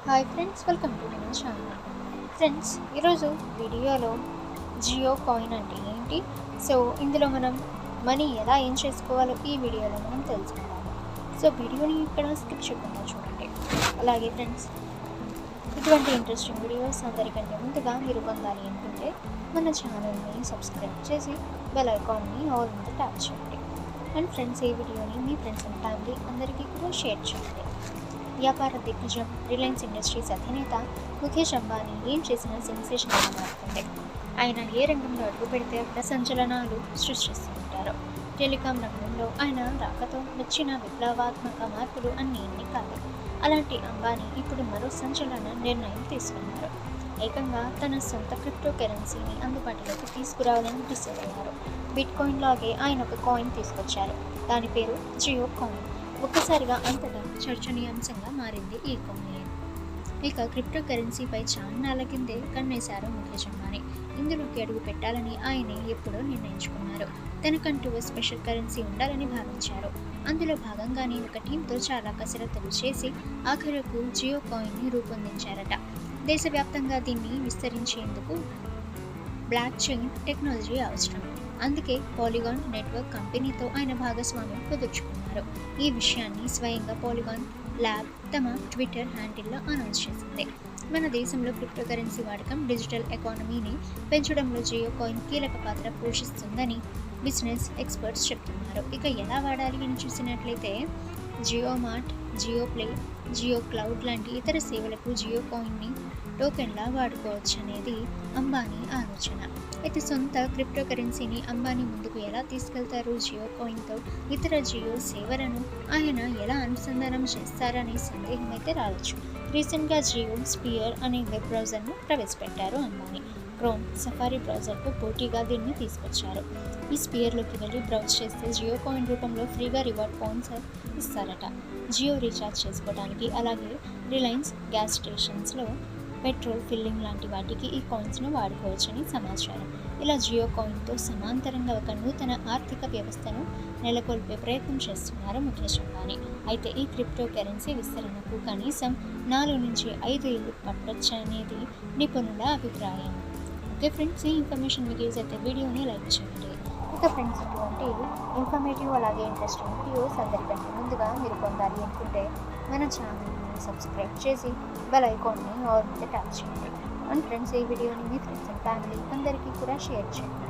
Hi friends, welcome to my channel. Friends, ఈరోజు వీడియోలో Jio coin అంటే ఏంటి, సో ఇందులో మనం మనీ ఎలా ఏం చేసుకోవాలో ఈ వీడియోలో మనం తెలుసుకుందాము. సో వీడియోని ఇక్కడ స్కిప్ చేయకుండా చూడండి. అలాగే ఫ్రెండ్స్, ఇటువంటి ఇంట్రెస్టింగ్ వీడియోస్ అందరికంటే ముందుగా మీరు పొందాలి అనుకుంటే మన ఛానల్ని సబ్స్క్రైబ్ చేసి బెల్ ఐకాన్ని ఆల్ మీద ట్యాప్ చేయండి. అండ్ ఫ్రెండ్స్, ఈ వీడియోని మీ ఫ్రెండ్స్ అండ్ ఫ్యామిలీ అందరికీ కూడా షేర్ చేయండి. వ్యాపార దిగ్గజం రిలయన్స్ ఇండస్ట్రీస్ అధినేత ముఖేష్ అంబానీ ఏం చేసిన సెన్సేషన్గా మారుతుంది. ఆయన ఏ రంగంలో అడుగు పెడితే అక్కడ సంచలనాలు సృష్టిస్తూ ఉంటారు. టెలికాం రంగంలో ఆయన రాకతో వచ్చిన విప్లవాత్మక మార్పులు అన్నీ కాదు. అలాంటి అంబానీ ఇప్పుడు మరో సంచలన నిర్ణయం తీసుకున్నారు. ఏకంగా తన సొంత క్రిప్టో కరెన్సీని అందుబాటులోకి తీసుకురావాలని డిసైడ్ అయ్యారు. బిట్ కాయిన్ లాగే ఆయన ఒక కాయిన్ తీసుకొచ్చారు. దాని పేరు జియో కాయిన్. ఒక్కసారిగా అంతటా చర్చనీయాంశంగా మారింది ఈ కాయిన్. ఇక క్రిప్టో కరెన్సీపై చాన్నాళ్ళ కిందే కన్నేశారు ముఖేష్ అంబానీ. ఇందులోకి అడుగు పెట్టాలని ఆయనే ఎప్పుడో నిర్ణయించుకున్నారు. తనకంటూ ఓ స్పెషల్ కరెన్సీ ఉండాలని భావించారు. అందులో భాగంగానే ఒక టీంతో చాలా కసరత్తులు చేసి ఆఖరకు జియో కాయిన్ని రూపొందించారట. దేశవ్యాప్తంగా దీన్ని విస్తరించేందుకు బ్లాక్ చైన్ టెక్నాలజీ అవసరం. అందుకే పాలిగాన్ నెట్వర్క్ కంపెనీతో ఆయన భాగస్వామ్యం కుదుర్చుకున్నారు. ఈ విషయాన్ని స్వయంగా పాలిగాన్ ల్యాబ్ తమ ట్విట్టర్ హ్యాండిల్లో అనౌన్స్ చేసింది. మన దేశంలో క్రిప్టో కరెన్సీ వాడకం డిజిటల్ ఎకానమీని పెంచడంలో జియో కాయిన్ కీలక పాత్ర పోషిస్తుందని బిజినెస్ ఎక్స్పర్ట్స్ చెప్తున్నారు. ఇక ఎలా వాడాలి అని చూసినట్లయితే Jio Mart, Jio play, Jio cloud లాంటి ఇతర సేవలకు జియో కాయిన్ని టోకెన్లా వాడుకోవచ్చు అనేది అంబానీ ఆలోచన. అయితే సొంత క్రిప్టో కరెన్సీని అంబానీ ముందుకు ఎలా తీసుకెళ్తారు, జియో కాయిన్తో ఇతర జియో సేవలను ఆయన ఎలా అనుసంధానం చేస్తారనే సందేహం అయితే రావచ్చు. రీసెంట్గా జియో స్పియర్ అనే వెబ్ బ్రౌజర్ను ప్రవేశపెట్టారు అంబానీ. క్రోమ్, సఫారీ బ్రౌజర్కు పోటీగా దీన్ని తీసుకొచ్చారు. ఈ స్పియర్లోకి వెళ్ళి బ్రౌజ్ చేస్తే జియో కాయిన్ రూపంలో ఫ్రీగా రివార్డ్ పాయింట్స్ ఇస్తారట. జియో రీఛార్జ్ చేసుకోవడానికి, అలాగే రిలయన్స్ గ్యాస్ స్టేషన్స్లో పెట్రోల్ ఫిల్లింగ్ లాంటి వాటికి ఈ కాయిన్స్ను వాడుకోవచ్చని సమాచారం. ఇలా జియో కాయిన్తో సమాంతరంగా ఒక నూతన ఆర్థిక వ్యవస్థను నెలకొల్పే ప్రయత్నం చేస్తున్నారు ముఖేష్ అంబానీ. అయితే ఈ క్రిప్టో కరెన్సీ విస్తరణకు కనీసం 4 నుంచి 5 ఏళ్ళు పట్టొచ్చనేది నిపుణుల అభిప్రాయం. ఓకే ఫ్రెండ్స్, ఈ ఇన్ఫర్మేషన్ మీకు యూజ్ అయితే వీడియోని లైక్ చేయండి. ఇక ఫ్రెండ్స్, ఇటువంటి ఇన్ఫర్మేటివ్ అలాగే ఇంట్రెస్టింగ్ వీడియోస్ అందరికంటే ముందుగా మీరు పొందాలి అనుకుంటే మన ఛానల్ని సబ్స్క్రైబ్ చేసి బెల్ ఐకాన్ని ఆల్ మీద ట్యాప్ చేయండి. అండ్ ఫ్రెండ్స్, ఈ వీడియోని మీ ఫ్రెండ్స్ అండ్ ఫ్యామిలీ అందరికీ కూడా షేర్ చేయండి.